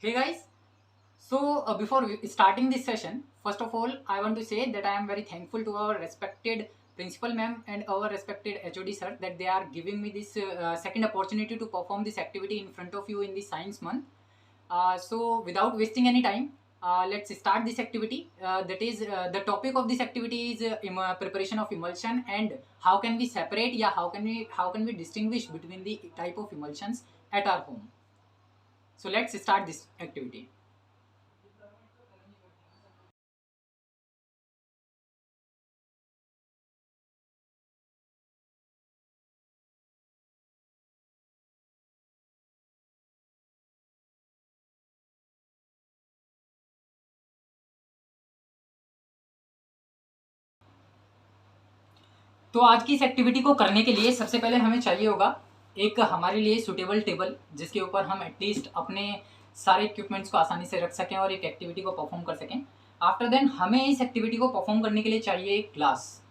Hey guys, before starting this session, first of all, I want to say that I am very thankful to our respected principal ma'am and our respected HOD sir that they are giving me this second opportunity to perform this activity in front of you in the science month. Without wasting any time, let's start this activity. The topic of this activity is preparation of emulsion and how can we separate, how can we distinguish between the type of emulsions at our home. So let's start this activity. तो आज की इस activity को करने के लिए सबसे पहले हमें चाहिए होगा एक हमारे लिए सुटेबल टेबल जिसके ऊपर हम एटलीस्ट अपने सारे इक्विपमेंट्स को आसानी से रख सकें और एक एक्टिविटी को परफॉर्म कर सकें। आफ्टर देन हमें इस एक्टिविटी को परफॉर्म करने के लिए चाहिए एक ग्लास,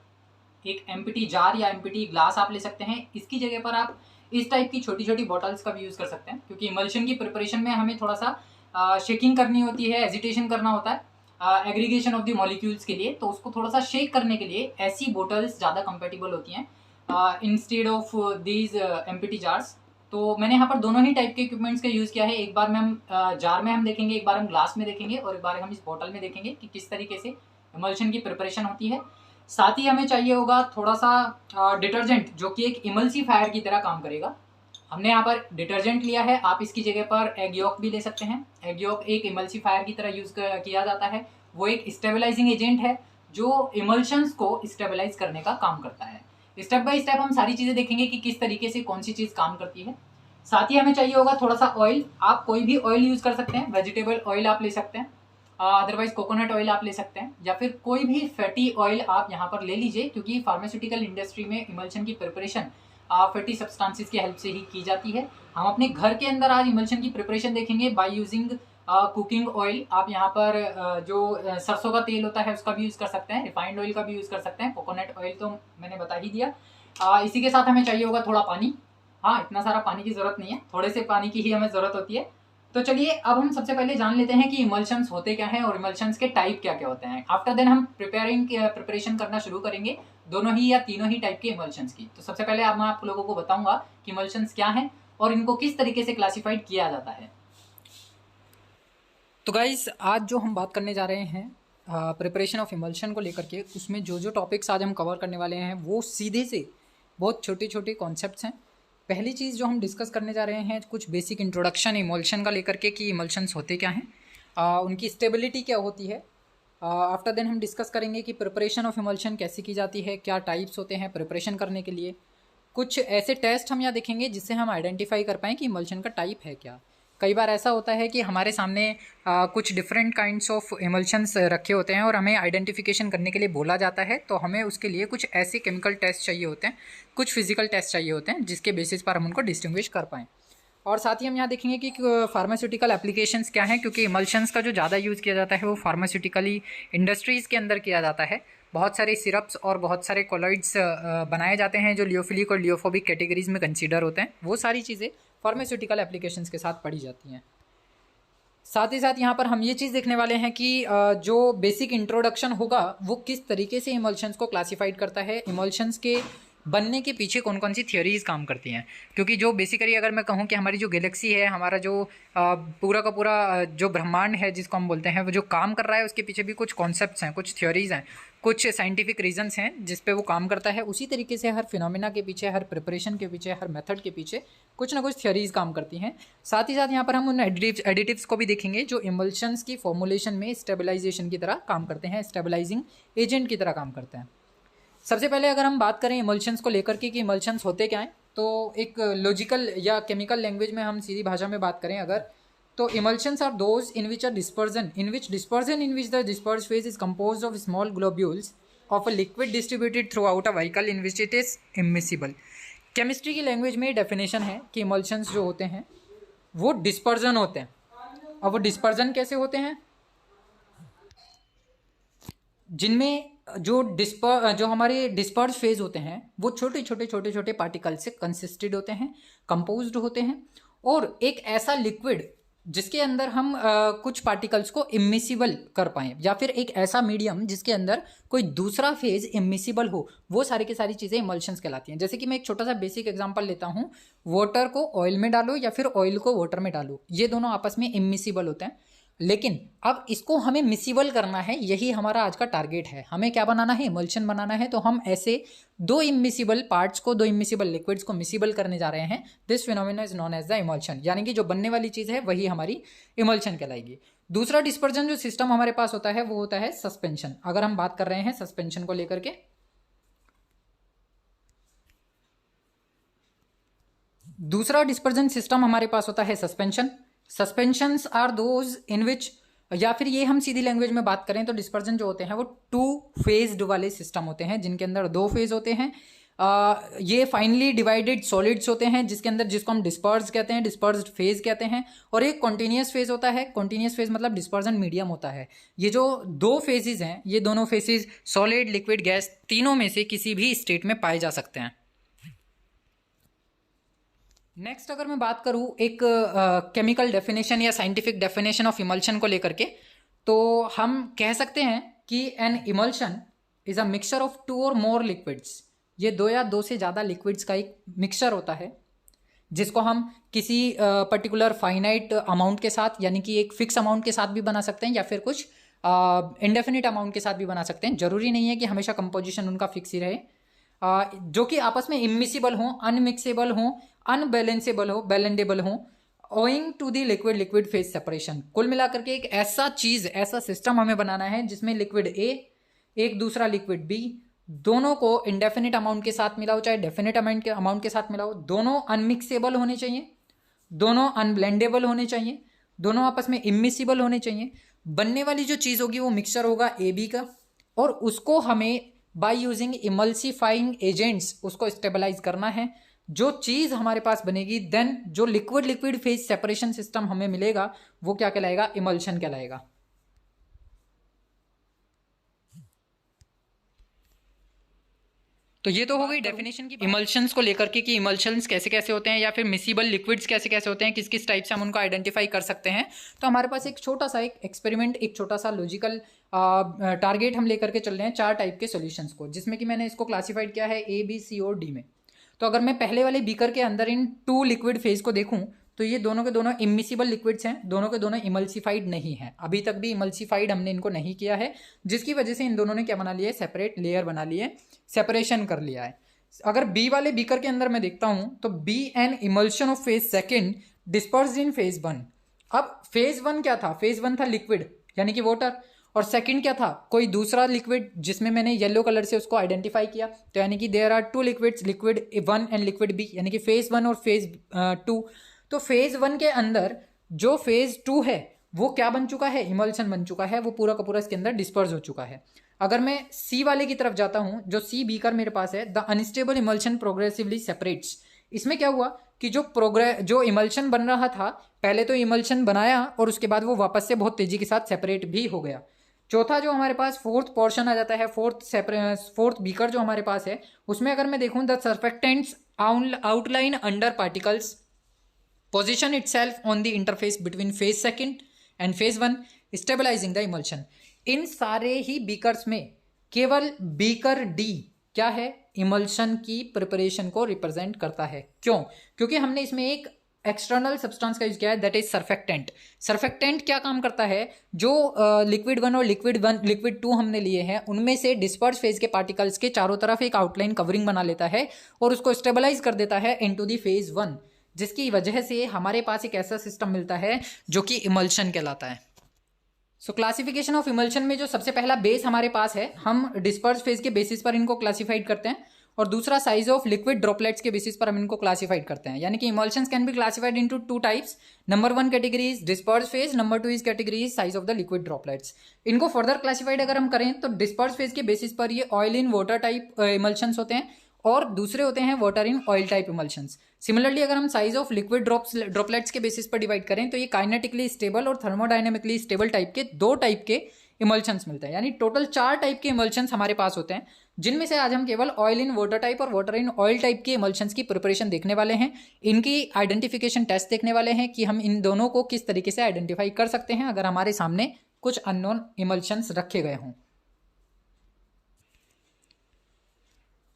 एक एम्प्टी जार या एम्प्टी ग्लास आप ले सकते हैं। इसकी जगह पर आप इस टाइप की छोटी छोटी बॉटल्स का भी यूज़ कर सकते हैं, क्योंकि इमल्शन की प्रिपरेशन में हमें थोड़ा सा शेकिंग करनी होती है, एजिटेशन करना होता है एग्रीगेशन ऑफ द मॉलिक्यूल्स के लिए। तो उसको थोड़ा सा शेक करने के लिए ऐसी बोटल्स ज़्यादा कंपेटेबल होती हैं instead of these empty jars. तो मैंने यहाँ पर दोनों ही टाइप के इक्विपमेंट्स का यूज़ किया है। एक बार में हम जार में हम देखेंगे, एक बार हम ग्लास में देखेंगे और एक बार हम इस बॉटल में देखेंगे कि किस तरीके से इमल्शन की प्रिपरेशन होती है। साथ ही हमें चाहिए होगा थोड़ा सा डिटर्जेंट जो कि एक इमल्सीफायर की तरह काम करेगा। हमने यहाँ पर डिटर्जेंट लिया है, आप इसकी जगह पर एग यॉक भी ले सकते हैं। एग यॉक एक इमल्सीफायर की तरह यूज़ किया जाता है। वो एक स्टेबलाइजिंग एजेंट है जो इमल्शंस को स्टेबलाइज करने का काम करता है। स्टेप बाय स्टेप हम सारी चीज़ें देखेंगे कि किस तरीके से कौन सी चीज़ काम करती है। साथ ही हमें चाहिए होगा थोड़ा सा ऑयल। आप कोई भी ऑयल यूज़ कर सकते हैं, वेजिटेबल ऑयल आप ले सकते हैं, अदरवाइज कोकोनट ऑयल आप ले सकते हैं, या फिर कोई भी फैटी ऑयल आप यहाँ पर ले लीजिए, क्योंकि फार्मास्यूटिकल इंडस्ट्री में इमल्शन की प्रिपरेशन फैटी सब्सटेंसेस की हेल्प से ही की जाती है। हम अपने घर के अंदर आज इमल्शन की प्रिपरेशन देखेंगे बाय यूजिंग कुकिंग ऑयल। आप यहाँ पर जो सरसों का तेल होता है उसका भी यूज़ कर सकते हैं, रिफाइंड ऑयल का भी यूज़ कर सकते हैं, कोकोनट ऑयल तो मैंने बता ही दिया। इसी के साथ हमें चाहिए होगा थोड़ा पानी। हाँ, इतना सारा पानी की ज़रूरत नहीं है, थोड़े से पानी की ही हमें ज़रूरत होती है। तो चलिए अब हम सबसे पहले जान लेते हैं कि इमल्शंस होते क्या हैं और इमल्शंस के टाइप क्या क्या होते हैं। आफ्टर देन हम प्रिपरेशन करना शुरू करेंगे दोनों ही या तीनों ही टाइप के इमल्शंस की। तो सबसे पहले अब मैं आप लोगों को बताऊंगा कि इमल्शंस क्या हैं और इनको किस तरीके से क्लासिफाइड किया जाता है। तो गाइज आज जो हम बात करने जा रहे हैं प्रिपरेशन ऑफ इमल्शन को लेकर के, उसमें जो जो टॉपिक्स आज हम कवर करने वाले हैं वो सीधे से बहुत छोटे छोटे कॉन्सेप्ट्स हैं। पहली चीज़ जो हम डिस्कस करने जा रहे हैं कुछ बेसिक इंट्रोडक्शन इमल्शन का लेकर के कि इमल्शंस होते क्या हैं, उनकी स्टेबिलिटी क्या होती है। आफ्टर देन हम डिस्कस करेंगे कि प्रिपरेशन ऑफ इमल्शन कैसे की जाती है, क्या टाइप्स होते हैं प्रिपरेशन करने के लिए। कुछ ऐसे टेस्ट हम यहाँ देखेंगे जिससे हम आइडेंटिफाई कर पाएँ कि इमल्शन का टाइप है क्या। कई बार ऐसा होता है कि हमारे सामने कुछ डिफरेंट काइंड्स ऑफ इमल्शंस रखे होते हैं और हमें आइडेंटिफिकेशन करने के लिए बोला जाता है, तो हमें उसके लिए कुछ ऐसे केमिकल टेस्ट चाहिए होते हैं, कुछ फिजिकल टेस्ट चाहिए होते हैं जिसके बेसिस पर हम उनको डिस्टिंग्विश कर पाएँ। और साथ ही हम यहाँ देखेंगे कि फार्मास्यूटिकल एप्लीकेशंस क्या हैं, क्योंकि इमल्शंस का जो ज़्यादा यूज़ किया जाता है वो फार्मास्यूटिकली इंडस्ट्रीज़ के अंदर किया जाता है। बहुत सारे सिरप्स और बहुत सारे कोलॉइड्स बनाए जाते हैं जो लियोफिलिक और लियोफोबिक कैटेगरीज में कंसीडर होते हैं। वो सारी चीज़ें फार्मास्यूटिकल एप्लीकेशंस के साथ पढ़ी जाती हैं। साथ ही साथ यहाँ पर हम ये चीज़ देखने वाले हैं कि जो बेसिक इंट्रोडक्शन होगा वो किस तरीके से इमल्शंस को क्लासिफाइड करता है, इमल्शंस के बनने के पीछे कौन कौन सी थियोरीज काम करती हैं। क्योंकि जो बेसिकली अगर मैं कहूँ कि हमारी जो गैलेक्सी है, हमारा जो पूरा का पूरा जो ब्रह्मांड है जिसको हम बोलते हैं, वो जो काम कर रहा है उसके पीछे भी कुछ कॉन्सेप्ट्स हैं, कुछ थ्योरीज हैं, कुछ साइंटिफिक रीजंस हैं जिस पे वो काम करता है। उसी तरीके से हर फिनोमिना के पीछे, हर प्रिपरेशन के पीछे, हर मेथड के पीछे कुछ ना कुछ थ्योरीज काम करती हैं। साथ ही साथ यहाँ पर हम उन एडिटिव्स को भी देखेंगे जो इमल्शंस की फॉर्मुलेशन में स्टेबलाइजेशन की तरह काम करते हैं, स्टेबलाइजिंग एजेंट की तरह काम करते हैं। सबसे पहले अगर हम बात करें इमल्शंस को लेकर के कि इमल्शंस होते क्या हैं, तो एक लॉजिकल या केमिकल लैंग्वेज में हम सीधी भाषा में बात करें अगर, तो emulsions are those in which dispersion in which the disperse phase is composed of small globules of a liquid distributed throughout a vehicle in which it is immiscible. Chemistry की language में definition है कि emulsions जो होते हैं वो dispersion होते हैं। अब वो डिस्पर्जन कैसे होते हैं, जिनमें जो हमारे डिस्पर्स फेज होते हैं वो छोटे छोटे पार्टिकल से कंसिस्टेड होते हैं, कंपोज्ड होते हैं, और एक ऐसा लिक्विड जिसके अंदर हम कुछ पार्टिकल्स को इमिसिबल कर पाएँ, या फिर एक ऐसा मीडियम जिसके अंदर कोई दूसरा फेज इमिसिबल हो, वो सारी की सारी चीज़ें इमल्शंस कहलाती हैं। जैसे कि मैं एक छोटा सा बेसिक एग्जांपल लेता हूँ, वाटर को ऑयल में डालो या फिर ऑयल को वाटर में डालो, ये दोनों आपस में इमिसिबल होते हैं। लेकिन अब इसको हमें मिसिबल करना है, यही हमारा आज का टारगेट है। हमें क्या बनाना है, इमल्शन बनाना है। तो हम ऐसे दो इमिसिबल पार्ट्स को, दो इमिसिबल लिक्विड्स को मिसिबल करने जा रहे हैं। This phenomena is known as the emulsion, यानी कि जो बनने वाली चीज़ है वही हमारी इमल्शन कहलाएगी। दूसरा डिस्पर्जन जो सिस्टम हमारे पास होता है वो होता है सस्पेंशन। अगर हम बात कर रहे हैं सस्पेंशन को लेकर के, दूसरा डिस्पर्जन सिस्टम हमारे पास होता है suspension. Suspensions are those in which, या फिर ये हम सीधी लैंग्वेज में बात करें तो डिस्पर्जन जो होते हैं वो टू फेज्ड वाले सिस्टम होते हैं, जिनके अंदर दो फेज होते हैं। ये फाइनली डिवाइडेड सॉलिड्स होते हैं, जिसके अंदर, जिसको हम डिस्पर्स कहते हैं, डिस्पर्स्ड फेज कहते हैं। और एक कॉन्टिन्यूस फेज होता है। कॉन्टिन्यूस फेज मतलब डिस्पर्जन मीडियम होता है। ये जो दो फेजेज हैं, ये दोनों फेजेज सॉलिड, लिक्विड, गैस, तीनों में से किसी भी स्टेट में पाए जा सकते हैं। नेक्स्ट अगर मैं बात करूँ एक केमिकल डेफिनेशन या साइंटिफिक डेफिनेशन ऑफ इमल्शन को लेकर के, तो हम कह सकते हैं कि an emulsion is a mixture of two और मोर लिक्विड्स। ये दो या दो से ज़्यादा लिक्विड्स का एक मिक्सचर होता है, जिसको हम किसी पर्टिकुलर फाइनाइट अमाउंट के साथ, यानी कि एक फिक्स अमाउंट के साथ भी बना सकते हैं, या फिर कुछ इंडेफिनिट अमाउंट के साथ भी बना सकते हैं। जरूरी नहीं है कि हमेशा कंपोजिशन उनका फिक्स ही रहे। जो कि आपस में इमिसिबल हों, अनमिक्सेबल हों, अनबैलेंसेबल हो, बैलेंडेबल हो, owing to the liquid liquid phase separation. कुल मिलाकर के एक ऐसा चीज, ऐसा सिस्टम हमें बनाना है जिसमें लिक्विड ए एक दूसरा लिक्विड बी, दोनों को इंडेफिनिट अमाउंट के साथ मिलाओ चाहे डेफिनिट अमाउंट के साथ मिलाओ, दोनों अनमिक्सेबल होने चाहिए, दोनों अनब्लेंडेबल होने चाहिए, दोनों आपस में इमिसिबल होने चाहिए। बनने वाली जो चीज़ होगी वो मिक्सचर होगा ए बी का, और उसको हमें बाय यूजिंग इमल्सिफाइंग एजेंट्स उसको स्टेबलाइज करना है। जो चीज़ हमारे पास बनेगी, देन जो liquid liquid phase separation system हमें मिलेगा वो क्या कहलाएगा, इमल्शन कहलाएगा। तो ये तो हो गई डेफिनेशन की इमल्शंस को लेकर के, कि इमल्शंस कैसे कैसे होते हैं, या फिर मिसिबल लिक्विड्स कैसे कैसे होते हैं, किस किस टाइप से हम उनको आइडेंटिफाई कर सकते हैं। तो हमारे पास एक छोटा सा एक एक्सपेरिमेंट, एक छोटा सा लॉजिकल टारगेट हम लेकर के चल रहे हैं, चार टाइप के सॉल्यूशंस को, जिसमें कि मैंने इसको क्लासीफाइड किया है ए बी सी और डी में। तो अगर मैं पहले वाले बीकर के अंदर इन टू लिक्विड फेज को देखूं, तो ये दोनों के दोनों इमिसिबल लिक्विड्स हैं, दोनों के दोनों इमल्सिफाइड नहीं है। अभी तक भी इमल्सिफाइड हमने इनको नहीं किया है, जिसकी वजह से इन दोनों ने क्या बना लिया है, सेपरेट लेयर बना ली है, सेपरेशन कर लिया है। अगर बी वाले बीकर के अंदर मैं देखता हूं, तो B an emulsion of phase second dispersed in phase one. अब फेज वन क्या था, फेज वन था लिक्विड यानी कि वाटर, और सेकंड क्या था, कोई दूसरा लिक्विड, जिसमें मैंने येलो कलर से उसको आइडेंटिफाई किया। तो यानी कि there are two liquids, liquid one and liquid B, यानी कि फेज वन और फेज टू। तो फेज वन के अंदर जो फेज टू है वो क्या बन चुका है, इमल्शन बन चुका है, वो पूरा का पूरा इसके अंदर डिस्पर्स हो चुका है। अगर मैं सी वाले की तरफ जाता हूं, जो सी बीकर मेरे पास है, the unstable emulsion progressively separates. इसमें क्या हुआ कि जो इमल्शन बन रहा था, पहले तो इमल्शन बनाया और उसके बाद वो वापस से बहुत तेजी के साथ सेपरेट भी हो गया। चौथा जो हमारे पास फोर्थ पोर्शन आ जाता है, फोर्थ बीकर जो हमारे पास है, उसमें अगर मैं देखूं, the surfactants outline under particles position itself on the interface between phase second and phase one, stabilising the emulsion. इन सारे ही बीकर्स में केवल बीकर डी क्या है, इमल्शन की प्रिपरेशन को रिप्रेजेंट करता है। क्यों? क्योंकि हमने इसमें एक एक्सटर्नल सब्सटेंस का यूज किया है, दैट इज सर्फेक्टेंट। सर्फेक्टेंट क्या काम करता है, जो लिक्विड वन और लिक्विड टू हमने लिए हैं, उनमें से डिस्पर्स फेज के पार्टिकल्स के चारों तरफ एक आउटलाइन कवरिंग बना लेता है और उसको स्टेबलाइज कर देता है इनटू द फेज वन, जिसकी वजह से हमारे पास एक ऐसा सिस्टम मिलता है जो कि इमल्शन कहलाता है। सो क्लासिफिकेशन ऑफ इमल्शन में जो सबसे पहला बेस हमारे पास है, हम डिस्पर्स फेज के बेसिस पर इनको क्लासिफाइड करते हैं, और दूसरा साइज ऑफ लिक्विड ड्रॉपलेट्स के बेसिस पर हम इनको क्लासिफाइड करते हैं। यानी कि emulsions can be classified into two types. Number one category is disperse phase, number two is category is size of the liquid droplets. इनको फर्दर क्लासिफाइड अगर हम करें तो डिस्पर्स फेज के बेसिस पर ये oil in water type emulsions होते हैं, और दूसरे होते हैं water in oil type emulsions. Similarly अगर हम साइज ऑफ लिक्विड ड्रॉपलेट्स के बेसिस पर डिवाइड करें तो ये काइनेटिकली स्टेबल और थर्मोडायनेमिकली स्टेबल टाइप के दो टाइप के इमल्शंस मिलते हैं। यानी टोटल चार टाइप के इमल्शंस हमारे पास होते हैं। जिनमें से आज हम केवल ऑयल इन वाटर टाइप और वाटर इन ऑयल टाइप के इमल्शंस की प्रिपरेशन देखने वाले हैं। इनकी आइडेंटिफिकेशन टेस्ट देखने वाले हैं कि हम इन दोनों को किस तरीके से आइडेंटिफाई कर सकते हैं अगर हमारे सामने कुछ अननोन इमल्शंस रखे गए हों।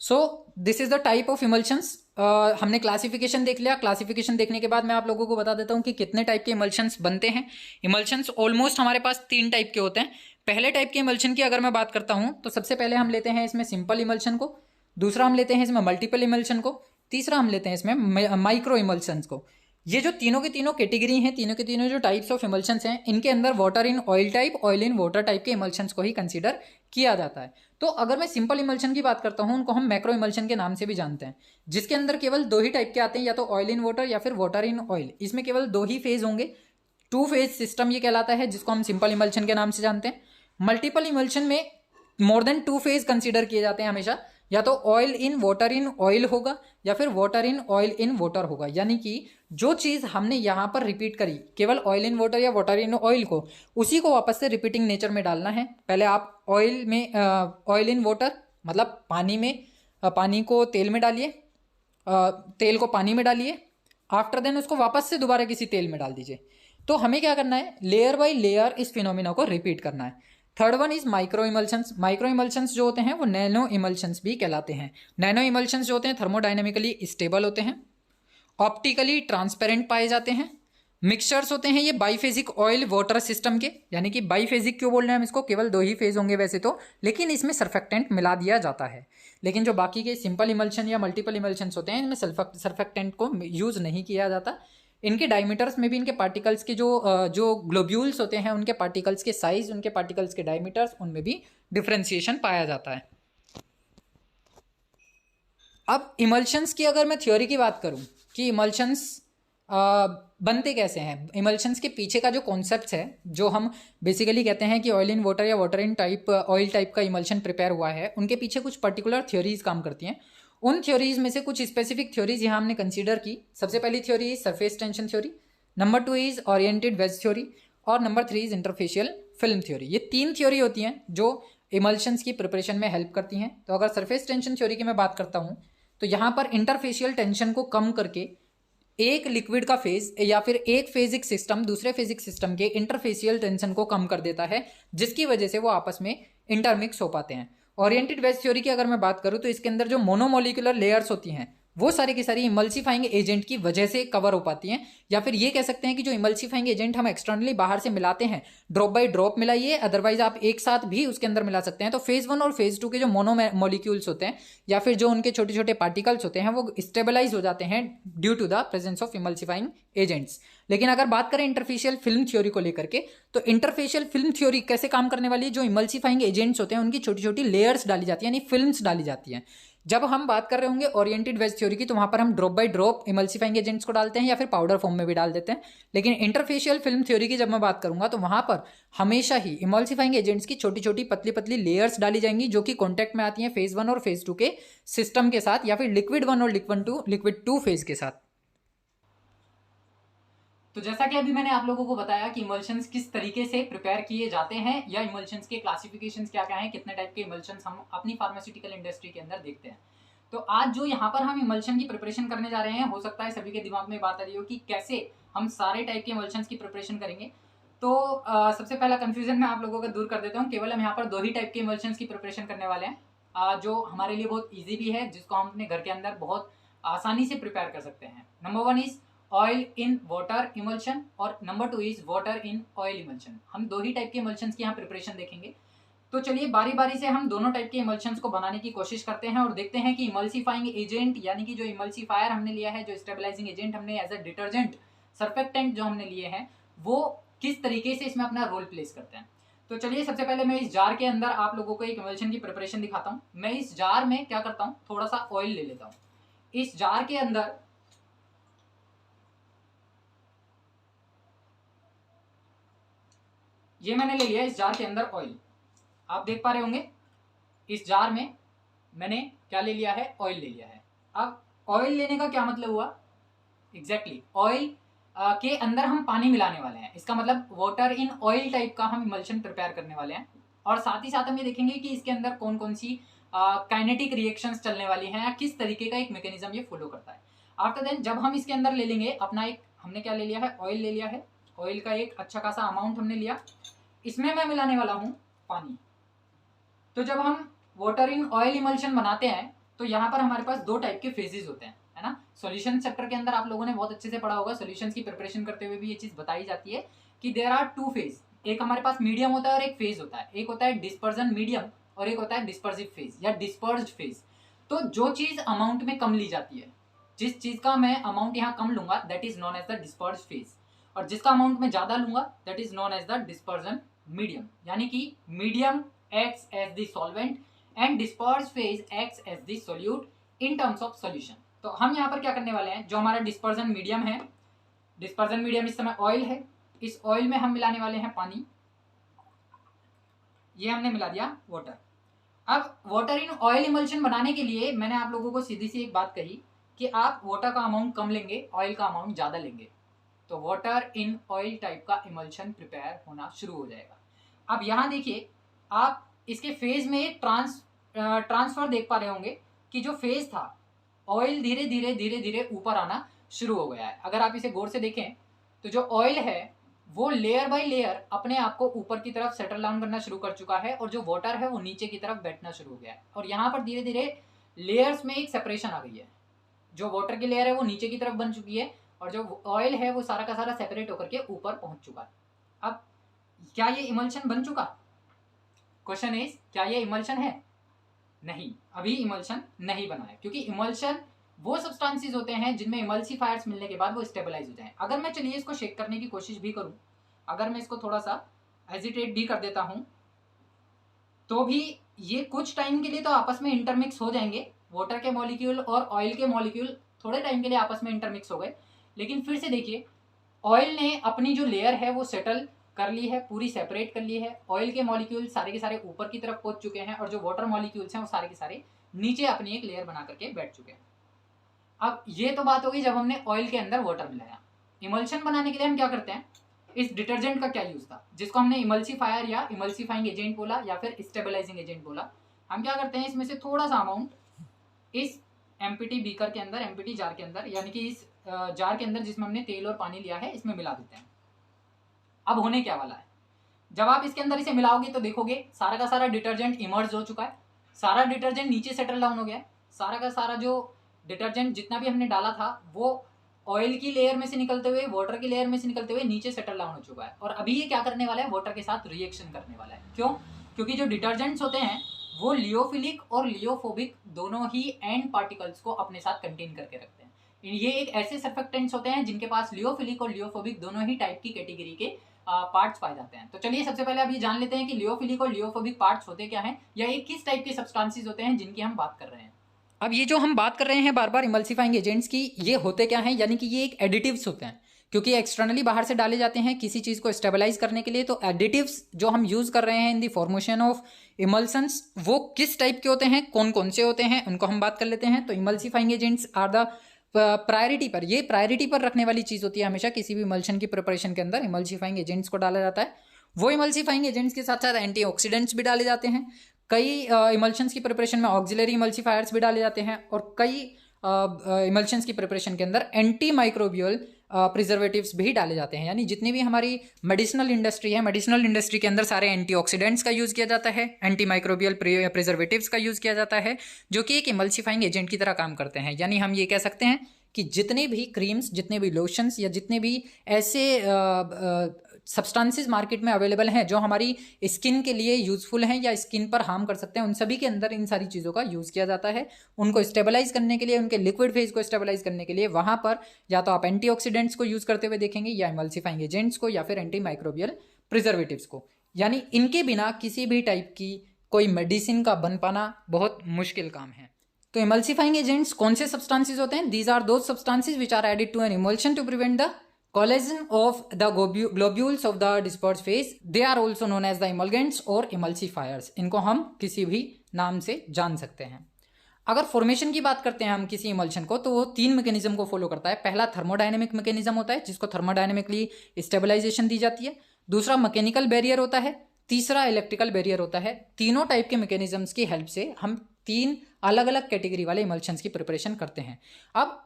So this is the type of emulsions. हमने क्लासिफिकेशन देख लिया। क्लासिफिकेशन देखने के बाद मैं आप लोगों को बता देता हूं कि कितने टाइप के इमल्शंस बनते हैं। इमल्शंस ऑलमोस्ट हमारे पास 3 टाइप के होते हैं। पहले टाइप के इमल्शन की अगर मैं बात करता हूं तो सबसे पहले हम लेते हैं इसमें सिंपल इमल्शन को, दूसरा हम लेते हैं इसमें मल्टीपल इमल्शन को, तीसरा हम लेते हैं इसमें माइक्रो इमल्शंस को। ये जो तीनों के तीनों कैटेगरी हैं, तीनों के तीनों जो टाइप्स ऑफ इमल्शंस हैं, इनके अंदर water in oil type, oil in water type के इमल्शंस को ही कंसीडर किया जाता है। तो अगर मैं सिंपल इमल्शन की बात करता हूं, उनको हम मैक्रो इमल्शन के नाम से भी जानते हैं, जिसके अंदर केवल 2 ही टाइप के आते हैं, या तो ऑयल इन वाटर या फिर वाटर इन ऑयल। इसमें केवल 2 ही फेज होंगे, 2 फेज सिस्टम ये कहलाता है, जिसको हम सिंपल इमल्शन के नाम से जानते हैं। मल्टीपल इमल्शन में मोर देन 2 फेज कंसीडर किए जाते हैं हमेशा, या तो ऑयल इन ऑयल होगा या फिर वाटर इन वाटर होगा। यानी कि जो चीज़ हमने यहाँ पर रिपीट करी केवल ऑयल इन वाटर या वाटर इन ऑयल को, उसी को वापस से रिपीटिंग नेचर में डालना है। पहले आप ऑयल इन वाटर मतलब पानी को तेल में डालिए, तेल को पानी में डालिए, आफ्टर देन उसको वापस से दोबारा किसी तेल में डाल दीजिए। तो हमें क्या करना है, लेयर बाय लेयर इस फिनोमिना को रिपीट करना है। Third one is micro emulsions. Micro emulsions जो होते हैं वो नैनो इमल्शंस भी कहलाते हैं। नैनो इमल्शंस जो होते हैं थर्मोडाइनमिकली स्टेबल होते हैं, ऑप्टिकली ट्रांसपेरेंट पाए जाते हैं, मिक्सचर्स होते हैं ये बाईफेजिक ऑयल वाटर सिस्टम के। यानी कि बाईफेजिक क्यों बोल रहे हैं हम इसको, केवल 2 ही फेज होंगे वैसे तो, लेकिन इसमें सर्फेक्टेंट मिला दिया जाता है। लेकिन जो बाकी के सिंपल इमल्शन या मल्टीपल इमल्शंस होते हैं, इनमें सर्फेक्टेंट को यूज नहीं किया जाता। इनके डायमीटर्स में भी इनके पार्टिकल्स के जो ग्लोब्यूल्स होते हैं, उनके पार्टिकल्स के साइज, उनके पार्टिकल्स के डायमीटर्स, उनमें भी डिफ्रेंसिएशन पाया जाता है। अब इमल्शंस की अगर मैं थ्योरी की बात करूं कि इमल्शंस बनते कैसे हैं, इमल्शंस के पीछे का जो कॉन्सेप्ट है, जो हम बेसिकली कहते हैं कि ऑयल इन वाटर या water in type oil type का इमल्शन प्रिपेयर हुआ है, उनके पीछे कुछ पर्टिकुलर थ्योरीज काम करती हैं। उन थ्योरीज में से कुछ स्पेसिफिक थ्योरीज यहाँ हमने कंसीडर की। सबसे पहली theory is surface tension theory, number 2 is oriented wedge theory, और number 3 is interfacial film theory. ये 3 थ्योरी होती हैं जो इमल्शंस की प्रिपरेशन में हेल्प करती हैं। तो अगर सरफेस टेंशन थ्योरी की मैं बात करता हूँ तो यहाँ पर इंटरफेशियल टेंशन को कम करके एक लिक्विड का फेज या फिर एक फेजिक सिस्टम दूसरे फेजिक सिस्टम के इंटरफेशियल टेंशन को कम कर देता है, जिसकी वजह से वो आपस में इंटरमिक्स हो पाते हैं। ओरिएंटेड वेज थ्योरी की अगर मैं बात करूं तो इसके अंदर जो मोनोमोलिकुलर लेयर्स होती हैं वो सारी की सारी इमल्सिफाइंग एजेंट की वजह से कवर हो पाती हैं, या फिर ये कह सकते हैं कि जो इमल्सिफाइंग एजेंट हम एक्सटर्नली बाहर से मिलाते हैं, ड्रॉप बाय ड्रॉप मिलाइए, अदरवाइज आप एक साथ भी उसके अंदर मिला सकते हैं। तो फेज 1 और फेज 2 के जो मोनोमोलिक्यूल्स होते हैं या फिर जो उनके छोटे छोटे पार्टिकल्स होते हैं वो स्टेबलाइज हो जाते हैं due to the presence of emulsifying agents. लेकिन अगर बात करें इंटरफेशियल फिल्म थ्योरी को लेकर के, तो इंटरफेशियल फिल्म थ्योरी कैसे काम करने वाली है, जो इमल्सिफाइंग एजेंट्स होते हैं उनकी छोटी छोटी लेयर्स डाली जाती है, यानी फिल्म्स डाली जाती हैं। जब हम बात कर रहे होंगे ओरिएंटेड वेज थ्योरी की, तो वहां पर हम drop by drop emulsifying agents को डालते हैं या फिर पाउडर फॉर्म में भी डाल देते हैं। लेकिन इंटरफेशियल फिल्म थ्योरी की जब मैं बात करूंगा तो वहां पर हमेशा ही इमल्सिफाइंग एजेंट्स की छोटी छोटी पतली पतली लेयर्स डाली जाएंगी, जो कि कॉन्टैक्ट में आती हैं फेज 1 और फेज 2 के सिस्टम के साथ, या फिर लिक्विड 1 और लिक्विड 2 फेज के साथ। तो जैसा कि अभी मैंने आप लोगों को बताया कि इमल्शंस किस तरीके से प्रिपेयर किए जाते हैं, या इमल्शंस के क्लासिफिकेशंस क्या क्या हैं, कितने टाइप के इमल्शंस हम अपनी फार्मास्यूटिकल इंडस्ट्री के अंदर देखते हैं। तो आज जो यहाँ पर हम इमल्शन की प्रिपरेशन करने जा रहे हैं, हो सकता है सभी के दिमाग में बात आ रही हो कि कैसे हम सारे टाइप के इमल्शंस की प्रिपरेशन करेंगे। तो सबसे पहला कंफ्यूजन मैं आप लोगों का दूर कर देता हूँ। केवल हम यहाँ पर 2 ही टाइप के इमल्शंस की प्रिपरेशन करने वाले हैं, जो हमारे लिए बहुत ईजी भी है, जिसको हम अपने घर के अंदर बहुत आसानी से प्रिपेयर कर सकते हैं। Number 1 is oil in water emulsion और number 2 is water in oil emulsion. हम 2 ही टाइप के इमल्शंस की यहाँ प्रिपरेशन देखेंगे। तो चलिए बारी बारी से हम दोनों टाइप के इमल्शंस को बनाने की कोशिश करते हैं और देखते हैं कि इमल्सिफाइंग एजेंट, यानी कि जो इमल्सिफायर हमने लिया है, जो स्टेबलाइजिंग एजेंट हमने एज अ डिटर्जेंट, सर्फेक्टेंट जो हमने लिए हैं, वो किस तरीके से इसमें अपना रोल प्लेस करते हैं। तो चलिए सबसे पहले मैं इस जार के अंदर आप लोगों को एक इमल्शन की प्रिपरेशन दिखाता हूँ। मैं इस जार में क्या करता हूँ, थोड़ा सा ऑयल ले लेता हूँ। इस जार के अंदर ये मैंने ले लिया, इस जार के अंदर ऑयल आप देख पा रहे होंगे। इस जार में मैंने क्या ले लिया है, ऑयल ले लिया है। अब ऑयल लेने का क्या मतलब हुआ, एग्जैक्टली ऑयल के अंदर हम पानी मिलाने वाले हैं, इसका मतलब वाटर इन ऑयल टाइप का हम इमल्शन प्रिपेयर करने वाले हैं। और साथ ही साथ हम ये देखेंगे कि इसके अंदर कौन कौन सी काइनेटिक रिएक्शंस चलने वाली हैं या किस तरीके का एक मैकेनिज्म ये फॉलो करता है। आफ्टर देन जब हम इसके अंदर ले लेंगे अपना एक, हमने क्या ले लिया है, ऑयल ले लिया है, ऑयल का एक अच्छा खासा अमाउंट हमने लिया, इसमें मैं मिलाने वाला हूँ पानी। तो जब हम वाटर इन ऑयल इमल्शन बनाते हैं तो यहाँ पर हमारे पास दो टाइप के फेजेस होते हैं, है ना। सॉल्यूशन चैप्टर के अंदर आप लोगों ने बहुत अच्छे से पढ़ा होगा, सॉल्यूशंस की प्रिपरेशन करते हुए भी ये चीज़ बताई जाती है कि देयर आर टू फेज, एक हमारे पास मीडियम होता है और एक फेज होता है। एक होता है डिस्पर्जन मीडियम और एक होता है डिस्पर्सिव फेज या डिस्पर्स्ड फेज। तो जो चीज़ अमाउंट में कम ली जाती है, जिस चीज़ का मैं अमाउंट यहाँ कम लूंगा that is known as the dispersed phase, और जिसका अमाउंट मैं ज़्यादा लूंगा that is known as the dispersion medium. यानी कि medium acts as the solvent and dispersed phase acts as the solute in terms of solution. तो हम यहाँ पर क्या करने वाले हैं, जो हमारा डिस्पर्जन मीडियम है, डिस्पर्जन मीडियम इस समय ऑयल है, इस ऑयल में हम मिलाने वाले हैं पानी, ये हमने मिला दिया वाटर। अब वाटर इन ऑयल इमल्शन बनाने के लिए मैंने आप लोगों को सीधी सी एक बात कही कि आप वाटर का अमाउंट कम लेंगे, ऑयल का अमाउंट ज़्यादा लेंगे, तो वाटर इन ऑयल टाइप का इमल्शन प्रिपेयर होना शुरू हो जाएगा। अब यहाँ देखिए, आप इसके फेज में एक ट्रांसफर देख पा रहे होंगे कि जो फेज था, ऑयल धीरे धीरे धीरे धीरे ऊपर आना शुरू हो गया है। अगर आप इसे गौर से देखें तो जो ऑयल है वो लेयर बाय लेयर अपने आप को ऊपर की तरफ सेटल डाउन करना शुरू कर चुका है और जो वाटर है वो नीचे की तरफ बैठना शुरू हो गया है। और यहाँ पर धीरे धीरे लेयर्स में एक सेपरेशन आ गई है, जो वाटर की लेयर है वो नीचे की तरफ बन चुकी है और जो ऑयल है वो सारा का सारा सेपरेट होकर के ऊपर पहुंच चुका है। अब क्या ये इमल्शन बन चुका? क्वेश्चन इज, क्या ये इमल्शन है? नहीं, अभी इमल्शन नहीं बना है, क्योंकि इमल्शन वो सब्सटेंसेस होते हैं जिनमें इमल्सीफायर्स मिलने के बाद वो स्टेबलाइज हो जाएं। अगर मैं चलिए इसको शेक करने की कोशिश भी करूं, अगर मैं इसको थोड़ा सा हेजिटेट भी कर देता हूं तो भी ये कुछ टाइम के लिए तो आपस में इंटरमिक्स हो जाएंगे। वाटर के मॉलिक्यूल और ऑयल के मॉलिक्यूल थोड़े टाइम के लिए आपस में इंटरमिक्स हो गए, लेकिन फिर से देखिए ऑयल ने अपनी जो लेयर है वो सेटल कर ली है, पूरी सेपरेट कर ली है। ऑयल के मॉलिक्यूल सारे के सारे ऊपर की तरफ पहुंच चुके हैं और जो वाटर मॉलिक्यूल्स हैं वो सारे के सारे नीचे अपनी एक लेयर बना करके बैठ चुके हैं। अब ये तो बात होगी जब हमने ऑयल के अंदर वाटर मिलाया। इमल्शन बनाने के लिए हम क्या करते हैं, इस डिटर्जेंट का क्या यूज था जिसको हमने इमल्सीफायर या इमल्सीफाइंग एजेंट बोला या फिर स्टेबलाइजिंग एजेंट बोला। हम क्या करते हैं, इसमें से थोड़ा सा अमाउंट इस एमपीटी बीकर के अंदर, एमपीटी जार के अंदर, यानी कि इस जार के अंदर जिसमें हमने तेल और पानी लिया है इसमें मिला देते हैं। अब होने क्या वाला है, जब आप इसके अंदर इसे मिलाओगे तो देखोगे सारा का सारा डिटर्जेंट इमर्ज हो चुका है, सारा डिटर्जेंट नीचे सेटल डाउन हो गया है। सारा का सारा जो डिटर्जेंट जितना भी हमने डाला था वो ऑयल की लेयर में से निकलते हुए, वाटर की लेयर में से निकलते हुए नीचे सेटल डाउन हो चुका है। और अभी ये क्या करने वाला है, वाटर के साथ रिएक्शन करने वाला है। क्यों? क्योंकि जो डिटर्जेंट्स होते हैं वो लियोफिलिक और लियोफोबिक दोनों ही एंड पार्टिकल्स को अपने साथ कंटेन करके रखते हैं। ये एक ऐसे सर्फेक्टेंट्स होते हैं जिनके पास लियोफिलिक और लियोफोबिक दोनों ही टाइप की कैटेगरी के पार्ट्स पाए जाते हैं। तो चलिए सबसे पहले आप ये जान लेते हैं कि लियोफिलिक और लियोफोबिक पार्ट्स होते क्या हैं, या ये किस टाइप के सब्सटेंसेस होते हैं जिनकी हम बात कर रहे हैं। अब ये जो हम बात कर रहे हैं बार बार इमल्सीफाइंग एजेंट्स की, ये होते क्या हैं, यानी कि ये एक एडिटिव्स होते हैं, क्योंकि एक्सटर्नली बाहर से डाले जाते हैं किसी चीज़ को स्टेबलाइज करने के लिए। तो एडिटिव्स जो हम यूज़ कर रहे हैं इन दी फॉर्मेशन ऑफ इमल्सन्स वो किस टाइप के होते हैं, कौन कौन से होते हैं, उनको हम बात कर लेते हैं। तो emulsifying agents are the priority पर, ये प्रायोरिटी पर रखने वाली चीज़ होती है हमेशा किसी भी इमल्शन की प्रिपरेशन के अंदर इमल्सीफाइंग एजेंट्स को डाला जाता है। वो इमल्सीफाइंग एजेंट्स के साथ साथ एंटीऑक्सीडेंट्स भी डाले जाते हैं। कई इमल्शंस की प्रिपरेशन में ऑक्सिलरी इमल्सीफायर्स भी डाले जाते हैं और कई इमल्शंस की प्रिपरेशन के अंदर एंटी माइक्रोबियल प्रिजर्वेटिव्स भी डाले जाते हैं। यानी जितनी भी हमारी मेडिसिनल इंडस्ट्री है, मेडिसिनल इंडस्ट्री के अंदर सारे एंटीऑक्सीडेंट्स का यूज़ किया जाता है, एंटी माइक्रोबियल प्रिजर्वेटिव्स का यूज़ किया जाता है, जो कि एक इमल्सीफाइंग एजेंट की तरह काम करते हैं। यानी हम ये कह सकते हैं कि जितने भी क्रीम्स, जितने भी लोशंस या जितने भी ऐसे सब्सटेंसेस मार्केट में अवेलेबल हैं जो हमारी स्किन के लिए यूज़फुल हैं या स्किन पर हार्म कर सकते हैं, उन सभी के अंदर इन सारी चीज़ों का यूज़ किया जाता है। उनको स्टेबलाइज करने के लिए, उनके लिक्विड फेज को स्टेबलाइज करने के लिए वहाँ पर या तो आप एंटीऑक्सीडेंट्स को यूज़ करते हुए देखेंगे या इमल्सीफाइंग एजेंट्स को या फिर एंटी माइक्रोबियल प्रिजर्वेटिव्स को। यानी इनके बिना किसी भी टाइप की कोई मेडिसिन का बन पाना बहुत मुश्किल काम है। तो इमल्सीफाइंग एजेंट्स कौन से सब्सटेंसेस होते हैं? These are those substances which are added to an emulsion to prevent the collagen of the globules of the dispersed phase. They are also known as the emulgents और emulsifiers. इनको हम किसी भी नाम से जान सकते हैं। अगर फॉर्मेशन की बात करते हैं हम किसी इमल्शन को, तो वो 3 मैकेनिज्म को फॉलो करता है। पहला थर्मोडायनेमिक मैकेनिज्म होता है जिसको थर्मोडायनेमिकली स्टेबलाइजेशन दी जाती है। दूसरा मैकेनिकल बैरियर होता है। तीसरा इलेक्ट्रिकल बैरियर होता है। तीनों टाइप के मैकेनिज्म्स की हेल्प से हम 3 अलग अलग कैटेगरी वाले इमल्शंस की प्रिपरेशन करते हैं। अब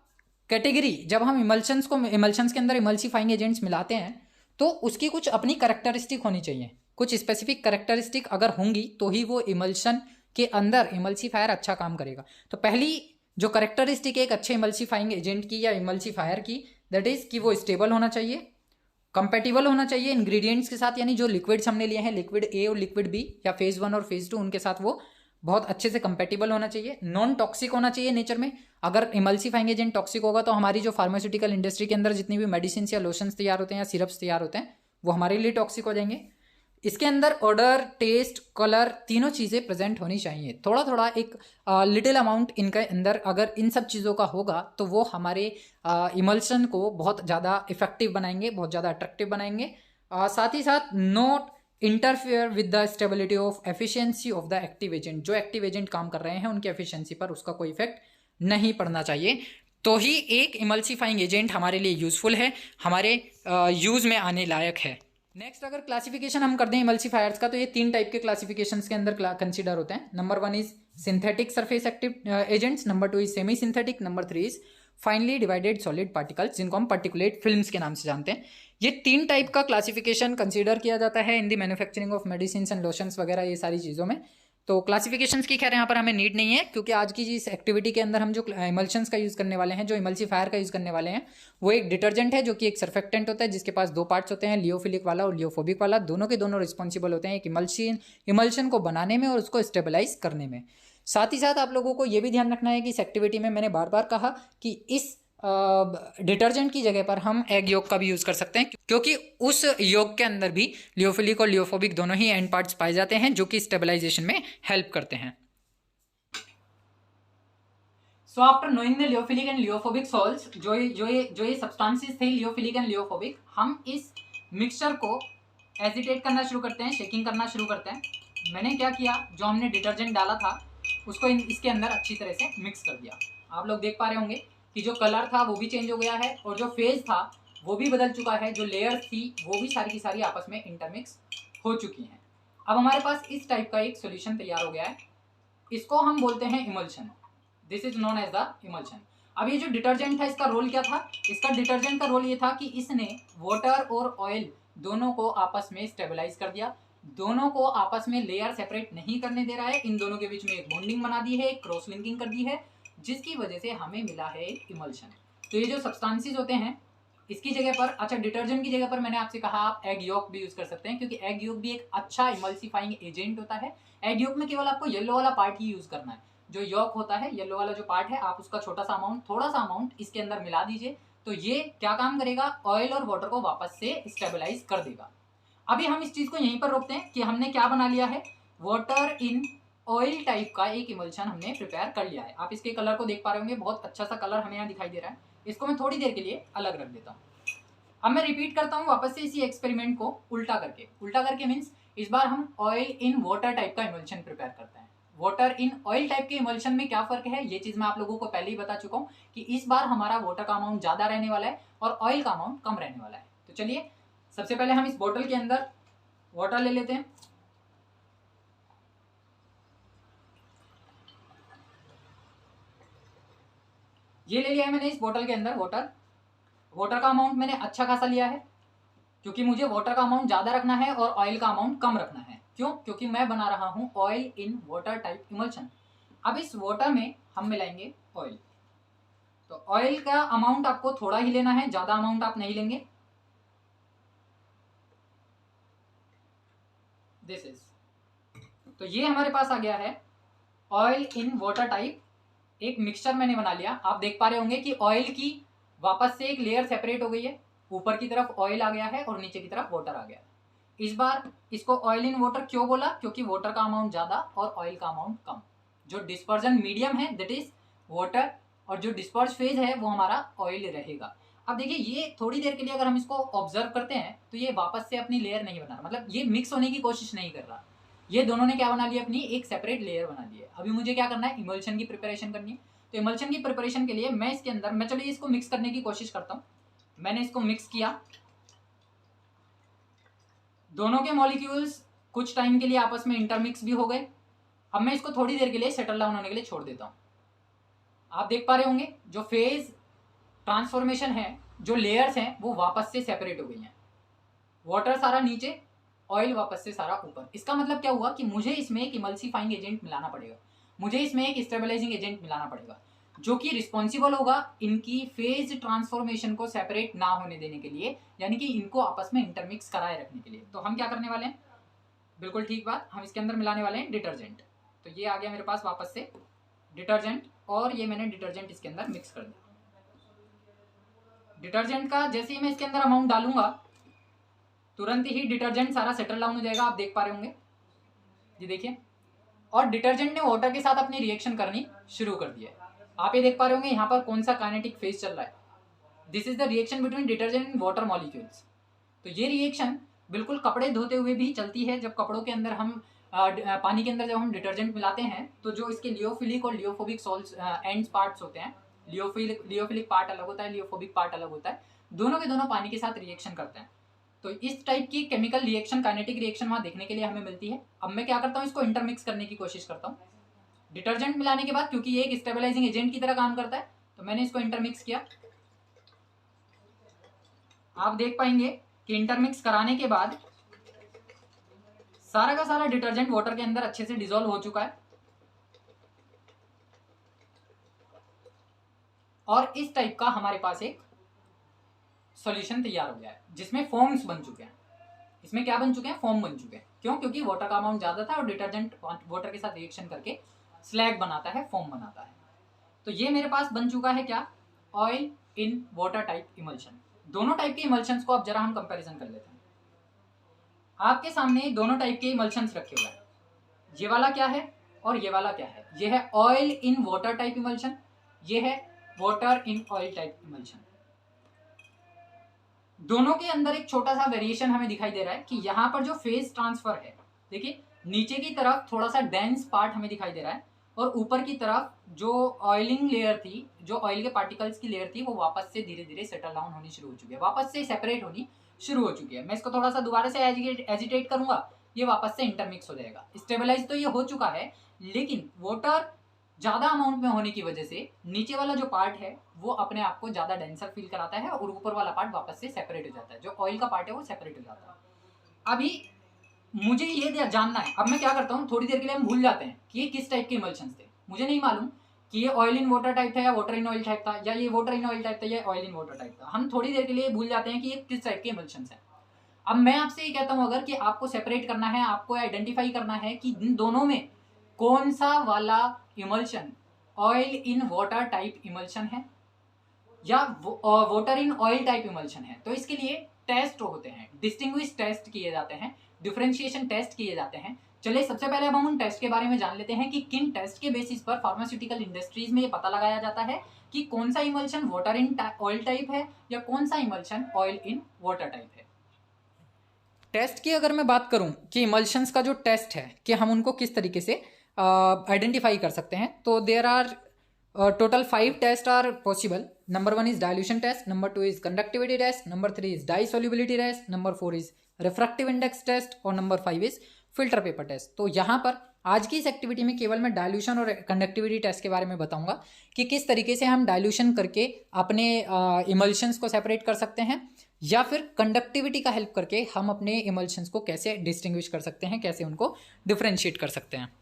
कैटेगरी, जब हम इमल्शंस के अंदर इमल्सीफाइंग एजेंट्स मिलाते हैं तो उसकी कुछ अपनी करेक्टरिस्टिक होनी चाहिए, कुछ स्पेसिफिक करेक्टरिस्टिक अगर होंगी तो ही वो इमल्शन के अंदर इमल्सीफायर अच्छा काम करेगा। तो पहली जो करेक्टरिस्टिक एक अच्छे इमल्सीफाइंग एजेंट की या इमल्सीफायर की, दैट इज कि वो स्टेबल होना चाहिए, कंपेटिबल होना चाहिए इंग्रेडिएंट्स के साथ, यानी जो लिक्विड्स हमने लिए हैं, लिक्विड ए और लिक्विड बी या फेज 1 और फेज 2, उनके साथ वो बहुत अच्छे से कंपेटिबल होना चाहिए। नॉन टॉक्सिक होना चाहिए नेचर में। अगर इमल्सीफाइंग एजेंट टॉक्सिक होगा तो हमारी जो फार्मास्यूटिकल इंडस्ट्री के अंदर जितनी भी मेडिसिन या लोशंस तैयार होते हैं या सिरप्स तैयार होते हैं वो हमारे लिए टॉक्सिक हो जाएंगे। इसके अंदर ऑर्डर, टेस्ट, कलर, तीनों चीज़ें प्रेजेंट होनी चाहिए। थोड़ा थोड़ा एक लिटिल अमाउंट इनके अंदर अगर इन सब चीज़ों का होगा तो वो हमारे इमल्शन को बहुत ज़्यादा इफेक्टिव बनाएंगे, बहुत ज़्यादा अट्रैक्टिव बनाएंगे। साथ ही साथ not interfere with the stability of efficiency of the active agent. जो एक्टिव एजेंट काम कर रहे हैं उनकी एफिशिएंसी पर उसका कोई इफेक्ट नहीं पड़ना चाहिए, तो ही एक इमल्सीफाइंग एजेंट हमारे लिए यूजफुल है, हमारे यूज़ में आने लायक है। नेक्स्ट अगर क्लासिफिकेशन हम कर दें इमल्सीफायर्स का, तो ये 3 टाइप के क्लासिफिकेशंस के अंदर कंसीडर होते हैं। Number 1 is synthetic surface active agents, number 2 is semi synthetic, number 3 is finally divided solid particles, जिनको हम पार्टिकुलेट फिल्म्स के नाम से जानते हैं। ये 3 टाइप का क्लासिफिकेशन कंसीडर किया जाता है इन the manufacturing of medicine and lotions वगैरह, ये सारी चीज़ों में। तो क्लासिफिकेशंस की खैर यहाँ पर हमें नीड नहीं है, क्योंकि आज की जिस एक्टिविटी के अंदर हम जो इमल्शंस का यूज़ करने वाले हैं, जो इमल्सीफायर का यूज़ करने वाले हैं, वो एक डिटर्जेंट है जो कि एक सर्फेक्टेंट होता है, जिसके पास 2 पार्ट्स होते हैं, लियोफिलिक वाला और लियोफोबिक वाला। दोनों के दोनों रिस्पॉन्सिबल होते हैं एक इमल्शन को बनाने में और उसको स्टेबलाइज करने में। साथ ही साथ आप लोगों को ये भी ध्यान रखना है कि इस एक्टिविटी में मैंने बार बार कहा कि इस डिटर्जेंट की जगह पर हम एग योग का भी यूज़ कर सकते हैं, क्योंकि उस योग के अंदर भी लियोफिलिक और लियोफोबिक दोनों ही एंड पार्ट्स पाए जाते हैं जो कि स्टेबलाइजेशन में हेल्प करते हैं। So after knowing the lyophilic and lyophobic salts, जो ये सब्सटेंसेस थे लियोफिलिक एंड लियोफोबिक, हम इस मिक्सचर को एजिटेट करना शुरू करते हैं, शेकिंग करना शुरू करते हैं। मैंने क्या किया, जो हमने डिटर्जेंट डाला था उसको इसके अंदर अच्छी तरह से मिक्स कर दिया। आप लोग देख पा रहे होंगे कि जो कलर था वो भी चेंज हो गया है और जो फेज था वो भी बदल चुका है, जो लेयर्स थी वो भी सारी की सारी आपस में इंटरमिक्स हो चुकी हैं। अब हमारे पास इस टाइप का एक सोल्यूशन तैयार हो गया है, इसको हम बोलते हैं emulsion. This is known as the emulsion. अब ये जो डिटर्जेंट था इसका रोल क्या था? इसका डिटर्जेंट का रोल ये था कि इसने वाटर और ऑयल दोनों को आपस में स्टेबलाइज कर दिया, दोनों को आपस में लेयर सेपरेट नहीं करने दे रहा है, इन दोनों के बीच में एक बॉन्डिंग बना दी है, एक क्रॉस लिंकिंग कर दी है, जिसकी वजह से हमें मिला है इमल्शन। तो ये जो सब्सटेंसेस होते हैं इसकी जगह पर, अच्छा डिटर्जेंट की जगह पर मैंने आपसे कहा आप एग योक भी यूज कर सकते हैं, क्योंकि एग योक भी एक अच्छा इमल्सीफाइंग एजेंट होता है। एग योक में केवल आपको येलो वाला पार्ट ही यूज करना है, जो योक होता है येलो वाला जो पार्ट है, आप उसका छोटा सा अमाउंट, थोड़ा सा अमाउंट इसके अंदर मिला दीजिए, तो ये क्या काम करेगा, ऑयल और वाटर को वापस से स्टेबलाइज कर देगा। अभी हम इस चीज को यहीं पर रोकते हैं कि हमने क्या बना लिया है, वाटर इन ऑयल टाइप का एक इमल्शन हमने प्रिपेयर कर लिया है। आप इसके कलर को देख पा रहे होंगे, बहुत अच्छा सा कलर हमें यहाँ दिखाई दे रहा है। इसको मैं थोड़ी देर के लिए अलग रख देता हूँ। अब मैं रिपीट करता हूँ वापस से इसी एक्सपेरिमेंट को उल्टा करके मीन्स इस बार हम ऑयल इन वाटर टाइप का इमल्शन प्रिपेयर करते हैं। वाटर इन ऑयल टाइप के इमल्शन में क्या फर्क है, ये चीज मैं आप लोगों को पहले ही बता चुका हूँ कि इस बार हमारा वाटर का अमाउंट ज्यादा रहने वाला है और ऑयल का अमाउंट कम रहने वाला है। तो चलिए सबसे पहले हम इस बोतल के अंदर वाटर ले लेते हैं। ये ले लिया है मैंने इस बोतल के अंदर वाटर का अमाउंट मैंने अच्छा खासा लिया है, क्योंकि मुझे वाटर का अमाउंट ज़्यादा रखना है और ऑयल का अमाउंट कम रखना है। क्यों? क्योंकि मैं बना रहा हूँ oil in water type emulsion. अब इस वाटर में हम मिलाएंगे ऑयल, तो ऑयल का अमाउंट आपको थोड़ा ही लेना है, ज़्यादा अमाउंट आप नहीं लेंगे। दिस इज, तो ये हमारे पास आ गया है ऑयल इन वाटर टाइप एक मिक्सचर मैंने बना लिया। आप देख पा रहे होंगे कि ऑयल की वापस से एक लेयर सेपरेट हो गई है, ऊपर की तरफ ऑयल आ गया है और नीचे की तरफ वाटर आ गया है। इस बार इसको ऑयल इन वाटर क्यों बोला, क्योंकि वाटर का अमाउंट ज़्यादा और ऑयल का अमाउंट कम। जो डिस्पर्जन मीडियम है दैट इज वाटर, और जो डिस्पर्ज फेज है वो हमारा ऑयल रहेगा। अब देखिए ये थोड़ी देर के लिए अगर हम इसको ऑब्जर्व करते हैं तो ये वापस से अपनी लेयर नहीं बना रहा, मतलब ये मिक्स होने की कोशिश नहीं कर रहा। ये दोनों ने क्या बना लिया, अपनी एक सेपरेट लेयर बना ली है। अभी मुझे क्या करना है, इमल्शन की प्रिपरेशन करनी है। तो इमल्शन की प्रिपरेशन के लिए मैं इसके अंदर, मैं चलिए इसको मिक्स करने की कोशिश करता हूँ। मैंने इसको मिक्स किया, दोनों के मॉलिक्यूल्स कुछ टाइम के लिए आपस में इंटरमिक्स भी हो गए। अब मैं इसको थोड़ी देर के लिए सेटल डाउन होने के लिए छोड़ देता हूँ। आप देख पा रहे होंगे जो फेज ट्रांसफॉर्मेशन है, जो लेयर्स हैं वो वापस से सेपरेट हो गई हैं। वाटर सारा नीचे, ऑयल वापस से सारा ऊपर। इसका मतलब क्या हुआ कि मुझे इसमें एक इमल्सिफाइंग एजेंट मिलाना पड़ेगा, मुझे इसमें एक स्टेबलाइजिंग एजेंट मिलाना पड़ेगा, जो कि रिस्पॉन्सिबल होगा इनकी फेज ट्रांसफॉर्मेशन को सेपरेट ना होने देने के लिए, यानी कि इनको आपस में इंटरमिक्स कराए रखने के लिए। तो हम क्या करने वाले हैं, बिल्कुल ठीक बात, हम इसके अंदर मिलाने वाले हैं डिटर्जेंट। तो ये आ गया मेरे पास वापस से डिटर्जेंट, और ये मैंने डिटर्जेंट इसके अंदर मिक्स कर दिया। डिटर्जेंट का जैसे ही मैं इसके अंदर अमाउंट डालूंगा, तुरंत ही डिटर्जेंट सारा सेटल डाउन हो जाएगा। आप देख पा रहे होंगे, ये देखिए, और डिटर्जेंट ने वाटर के साथ अपनी रिएक्शन करनी शुरू कर दी है। आप ये देख पा रहे होंगे यहाँ पर कौन सा काइनेटिक फेज चल रहा है। This is the reaction between detergent and water molecules. तो ये रिएक्शन बिल्कुल कपड़े धोते हुए भी चलती है। जब कपड़ों के अंदर हम पानी के अंदर जब हम डिटर्जेंट मिलाते हैं, तो जो इसके लियोफिलिक और लियोफोबिक सॉल्ट्स एंड्स पार्ट्स होते हैं, लियोफिलिक पार्ट अलग होता है, लियोफोबिक पार्ट अलग होता है, दोनों के दोनों पानी के साथ रिएक्शन करते हैं। तो इस टाइप की केमिकल रिएक्शन, काइनेटिक रिएक्शन वहाँ देखने के लिए हमें मिलती है। अब मैं क्या करता हूँ, इसको इंटरमिक्स करने की कोशिश करता हूँ। डिटर्जेंट मिलाने के बाद, क्योंकि ये एक स्टेबलाइजिंग एजेंट की तरह काम करता है, तो मैंने इसको इंटरमिक्स किया। आप देख पाएंगे कि इंटरमिक्स कराने के बाद सारा का सारा डिटर्जेंट वाटर के अंदर अच्छे से डिसॉल्व हो चुका है, और इस टाइप का हमारे पास एक सॉल्यूशन तैयार हो गया है, जिसमें फॉर्म्स बन चुके हैं। इसमें क्या बन चुके हैं, फॉर्म बन चुके हैं। क्यों? क्योंकि वाटर का अमाउंट ज्यादा था और डिटर्जेंट वाटर के साथ रिएक्शन करके स्लैग बनाता है, फॉर्म बनाता है। तो ये मेरे पास बन चुका है क्या, oil in water type emulsion. दोनों टाइप के इमल्शंस को अब जरा हम कंपैरिजन कर लेते हैं। आपके सामने दोनों टाइप के इमल्शंस रखे हुए हैं। ये वाला क्या है और ये वाला क्या है? ये है oil in water type emulsion, ये है water in oil type emulsion. दोनों के अंदर एक छोटा सा वेरिएशन हमें दिखाई दे रहा है कि यहाँ पर जो फेज ट्रांसफर है, देखिए नीचे की तरफ थोड़ा सा डेंस पार्ट हमें दिखाई दे रहा है, और ऊपर की तरफ जो ऑयलिंग लेयर थी, जो ऑयल के पार्टिकल्स की लेयर थी, वो वापस से धीरे धीरे सेटल डाउन होनी शुरू हो चुकी है, वापस से सेपरेट होनी शुरू हो चुकी है। मैं इसको थोड़ा सा दोबारा से एजिटेट करूंगा, ये वापस से इंटरमिक्स हो जाएगा। स्टेबलाइज तो ये हो चुका है, लेकिन वाटर ज़्यादा अमाउंट में होने की वजह से नीचे वाला जो पार्ट है वो अपने आप को ज़्यादा डेंसर फील कराता है, और ऊपर वाला पार्ट वापस से सेपरेट हो जाता है। जो ऑयल का पार्ट है वो सेपरेट हो जाता है। अभी मुझे ये जानना है, अब मैं क्या करता हूँ, थोड़ी देर के लिए हम भूल जाते हैं कि ये किस टाइप के इमल्शंस थे। मुझे नहीं मालूम कि ये ऑयल इन वाटर टाइप था या वाटर इन ऑयल टाइप था, या ये वाटर इन ऑयल टाइप था या ऑयल इन वाटर टाइप था। हम थोड़ी देर के लिए भूल जाते हैं कि ये किस टाइप के इमल्शंस हैं। अब मैं आपसे ये कहता हूँ, अगर कि आपको सेपरेट करना है, आपको आइडेंटिफाई करना है कि इन दोनों में कौन सा वाला emulsion oil in water type emulsion है या water in oil type emulsion है, तो इसके लिए टेस्ट होते हैं, डिस्टिंग्विश टेस्ट किए जाते हैं, डिफरेंशिएशन टेस्ट किए जाते हैं। चलिए सबसे पहले अब हम उन टेस्ट के बारे में जान लेते हैं कि किन टेस्ट के बेसिस पर फार्मास्यूटिकल इंडस्ट्रीज में ये पता लगाया जाता है कि कौन सा emulsion water in oil type है या कौन सा emulsion oil in water type है। टेस्ट की अगर मैं बात करूं कि इमल्शंस का जो टेस्ट है कि हम उनको किस तरीके से आइडेंटिफाई कर सकते हैं, तो there are total 5 test are possible. Number 1 is dilution test, number 2 is conductivity test, number 3 is dye solubility test, number 4 is refractive index test, और number 5 is filter paper test. तो यहाँ पर आज की इस एक्टिविटी में केवल मैं डायल्यूशन और कंडक्टिविटी टेस्ट के बारे में बताऊंगा कि किस तरीके से हम डायल्यूशन करके अपने इमल्शंस को सेपरेट कर सकते हैं, या फिर कंडक्टिविटी का हेल्प करके हम अपने इमल्शंस को कैसे डिस्टिंग्विश कर सकते हैं, कैसे उनको डिफरेंशिएट कर सकते हैं।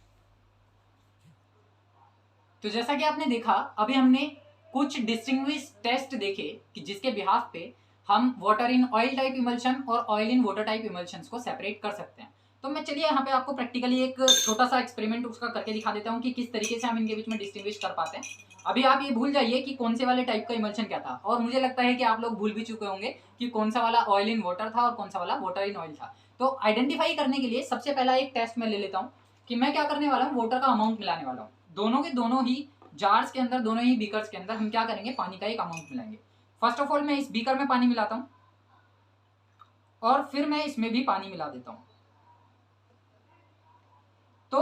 तो जैसा कि आपने देखा, अभी हमने कुछ डिस्टिंग्विश टेस्ट देखे कि जिसके बिहाफ पे हम water in oil type emulsion और oil in water type emulsions को सेपरेट कर सकते हैं। तो मैं चलिए यहाँ पे आपको प्रैक्टिकली एक छोटा सा एक्सपेरिमेंट उसका करके दिखा देता हूँ कि किस तरीके से हम इनके बीच में डिस्टिंग्विश कर पाते हैं। अभी आप ये भूल जाइए कि कौन से वाले टाइप का इमल्शन क्या था, और मुझे लगता है कि आप लोग भूल भी चुके होंगे कि कौन सा वाला ऑयल इन वाटर था और कौन सा वाला वाटर इन ऑयल था। तो आइडेंटिफाई करने के लिए सबसे पहला एक टेस्ट मैं ले लेता हूँ कि मैं क्या करने वाला हूँ, वाटर का अमाउंट मिलाने वाला हूँ। दोनों के दोनों ही जार्स के अंदर, दोनों ही बीकर्स के अंदर हम क्या करेंगे, पानी का एक अमाउंट मिलाएंगे। फर्स्ट ऑफ ऑल मैं इस बीकर में पानी मिलाता हूँ और फिर मैं इसमें भी पानी मिला देता हूँ। तो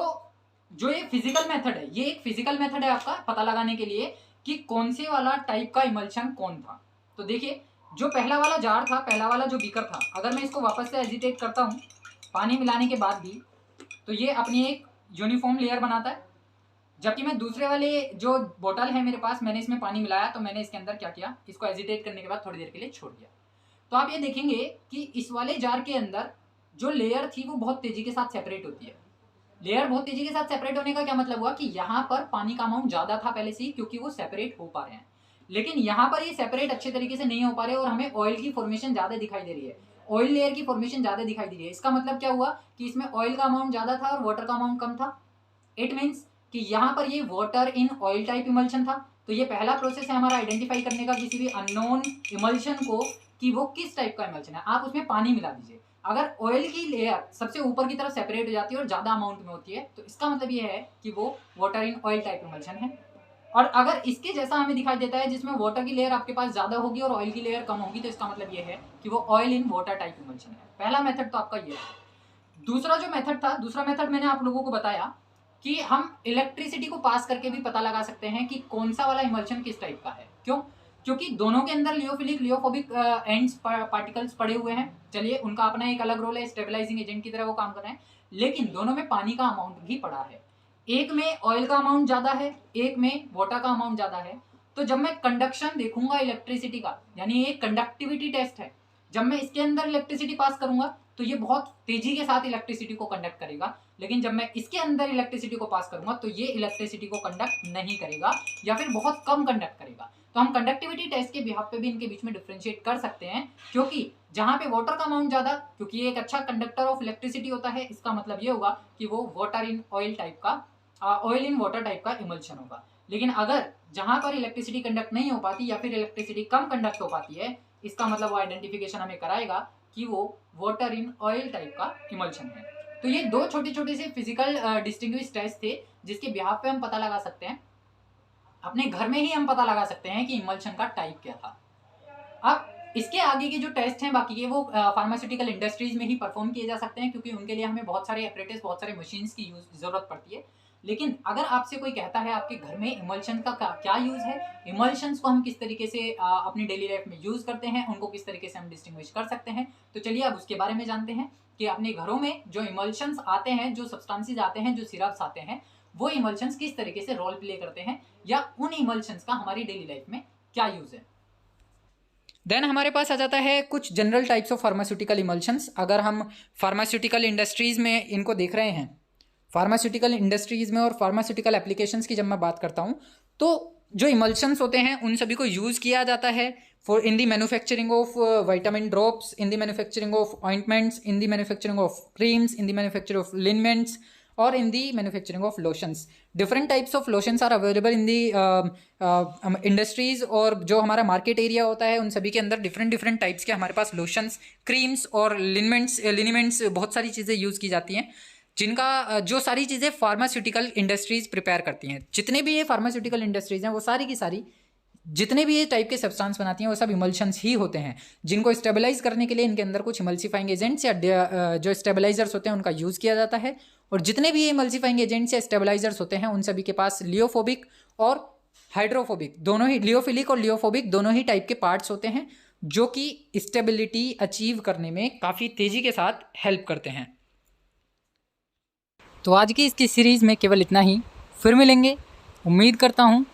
जो ये फिजिकल मेथड है, ये एक फिजिकल मेथड है आपका पता लगाने के लिए कि कौन से वाला टाइप का इमल्शन कौन था। तो देखिए, जो पहला वाला जार था, पहला वाला जो बीकर था, अगर मैं इसको वापस से एजिटेट करता हूँ पानी मिलाने के बाद भी, तो ये अपनी एक यूनिफॉर्म लेयर बनाता है, जबकि मैं दूसरे वाले जो बोतल है मेरे पास, मैंने इसमें पानी मिलाया तो मैंने इसके अंदर क्या किया, इसको एजिटेट करने के बाद थोड़ी देर के लिए छोड़ दिया। तो आप ये देखेंगे कि इस वाले जार के अंदर जो लेयर थी वो बहुत तेजी के साथ सेपरेट होती है। लेयर बहुत तेजी के साथ सेपरेट होने का क्या मतलब हुआ कि यहाँ पर पानी का अमाउंट ज़्यादा था पहले से ही, क्योंकि वो सेपरेट हो पा रहे हैं। लेकिन यहाँ पर ये सेपरेट अच्छे तरीके से नहीं हो पा रहे और हमें ऑयल की फॉर्मेशन ज़्यादा दिखाई दे रही है, ऑयल लेयर की फॉर्मेशन ज़्यादा दिखाई दे रही है। इसका मतलब क्या हुआ कि इसमें ऑयल का अमाउंट ज़्यादा था और वाटर का अमाउंट कम था। इट मीन्स कि यहाँ पर ये water in oil type emulsion था। तो ये पहला प्रोसेस है हमारा आइडेंटिफाई करने का किसी भी अननोन इमल्शन को कि वो किस टाइप का इमल्शन है। आप उसमें पानी मिला दीजिए, अगर ऑयल की लेयर सबसे ऊपर की तरफ सेपरेट हो जाती है और ज़्यादा अमाउंट में होती है तो इसका मतलब ये है कि वो water in oil type emulsion है। और अगर इसके जैसा हमें दिखाई देता है जिसमें वाटर की लेयर आपके पास ज़्यादा होगी और ऑयल की लेयर कम होगी, तो इसका मतलब ये है कि वो oil in water type emulsion है। पहला मेथड तो आपका ये है। दूसरा जो मेथड था, दूसरा मेथड मैंने आप लोगों को बताया कि हम इलेक्ट्रिसिटी को पास करके भी पता लगा सकते हैं कि कौन सा वाला इमल्शन किस टाइप का है। क्यों? क्योंकि दोनों के अंदर लियोफिलिक लियोफोबिक एंड्स पार्टिकल्स पड़े हुए हैं। चलिए, उनका अपना एक अलग रोल है, स्टेबलाइजिंग एजेंट की तरह वो काम कर रहे हैं, लेकिन दोनों में पानी का अमाउंट भी पड़ा है। एक में ऑयल का अमाउंट ज़्यादा है, एक में वाटर का अमाउंट ज़्यादा है। तो जब मैं कंडक्शन देखूंगा इलेक्ट्रिसिटी का, यानी ये कंडक्टिविटी टेस्ट है, जब मैं इसके अंदर इलेक्ट्रिसिटी पास करूंगा तो ये बहुत तेजी के साथ इलेक्ट्रिसिटी को कंडक्ट करेगा, लेकिन जब मैं इसके अंदर इलेक्ट्रिसिटी को पास करूंगा तो ये इलेक्ट्रिसिटी को कंडक्ट नहीं करेगा या फिर बहुत कम कंडक्ट करेगा। तो हम कंडक्टिविटी टेस्ट के बिहाफ पे भी इनके बीच में डिफ्रेंशिएट कर सकते हैं, क्योंकि जहां पे वाटर का अमाउंट ज़्यादा, क्योंकि ये एक अच्छा कंडक्टर ऑफ इलेक्ट्रिसिटी होता है, इसका मतलब ये होगा कि वो वाटर इन ऑयल टाइप का, ऑयल इन वाटर टाइप का इमल्शन होगा। लेकिन अगर जहां पर इलेक्ट्रिसिटी कंडक्ट नहीं हो पाती या फिर इलेक्ट्रिसिटी कम कंडक्ट हो पाती है, इसका मतलब वो आइडेंटिफिकेशन हमें कराएगा कि वो वाटर इन ऑयल टाइप का इमल्शन है। तो ये दो छोटे छोटे से फिजिकल डिस्टिंग्विश टेस्ट थे जिसके बिहाफ पे हम पता लगा सकते हैं, अपने घर में ही हम पता लगा सकते हैं कि इमल्शन का टाइप क्या था। अब इसके आगे के जो टेस्ट हैं बाकी के, वो फार्मास्यूटिकल इंडस्ट्रीज में ही परफॉर्म किए जा सकते हैं, क्योंकि उनके लिए हमें बहुत सारे एपरेटस, बहुत सारे मशीन्स की ज़रूरत पड़ती है। लेकिन अगर आपसे कोई कहता है आपके घर में इमल्शन का क्या यूज़ है, इमल्शंस को हम किस तरीके से अपनी डेली लाइफ में यूज़ करते हैं, उनको किस तरीके से हम डिस्टिंग्विश कर सकते हैं, तो चलिए अब उसके बारे में जानते हैं कि अपने घरों में जो इमल्शंस आते हैं, जो सब्सटेंसेस आते हैं, जो सिरप्स आते हैं, वो इमल्शंस किस तरीके से रोल प्ले करते हैं या उन इमल्शंस का हमारी डेली लाइफ में क्या यूज़ है। देन हमारे पास आ जाता है कुछ general types of pharmaceutical emulsions. अगर हम फार्मास्यूटिकल इंडस्ट्रीज़ में इनको देख रहे हैं, फार्मास्यूटिकल इंडस्ट्रीज़ में और फार्मास्यूटिकल एप्लीकेशंस की जब मैं बात करता हूँ, तो जो इमल्शंस होते हैं उन सभी को यूज़ किया जाता है for in the manufacturing of vitamin drops, in the manufacturing of ointments, in the manufacturing of creams, in the manufacturing of liniments और in the manufacturing of lotions. Different types of lotions are available in the industries, और जो हमारा market area होता है उन सभी के अंदर डिफरेंट डिफरेंट टाइप्स के हमारे पास लोशंस, क्रीम्स और लिनिमेंट्स बहुत सारी चीज़ें यूज़ की जाती हैं, जिनका जो सारी चीज़ें फार्मास्यूटिकल इंडस्ट्रीज़ प्रिपेयर करती हैं। जितने भी ये फार्मास्यूटिकल इंडस्ट्रीज़ हैं वो सारी की सारी जितने भी ये टाइप के सब्सटेंस बनाती हैं वो सब इमल्शंस ही होते हैं, जिनको स्टेबलाइज करने के लिए इनके अंदर कुछ इमल्सीफाइंग एजेंट्स या जो स्टेबलाइजर्स होते हैं उनका यूज़ किया जाता है। और जितने भी ये इमल्सीफाइंग एजेंट्स या स्टेबलाइजर्स होते हैं उन सभी के पास लियोफोबिक और हाइड्रोफोबिक दोनों ही, लियोफिलिक और लियोफोबिक दोनों ही टाइप के पार्ट्स होते हैं, जो कि स्टेबिलिटी अचीव करने में काफ़ी तेज़ी के साथ हेल्प करते हैं। तो आज की इसकी सीरीज़ में केवल इतना ही, फिर मिलेंगे। उम्मीद करता हूँ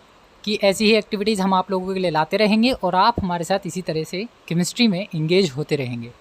कि ऐसी ही एक्टिविटीज़ हम आप लोगों के लिए लाते रहेंगे और आप हमारे साथ इसी तरह से केमिस्ट्री में इंगेज होते रहेंगे।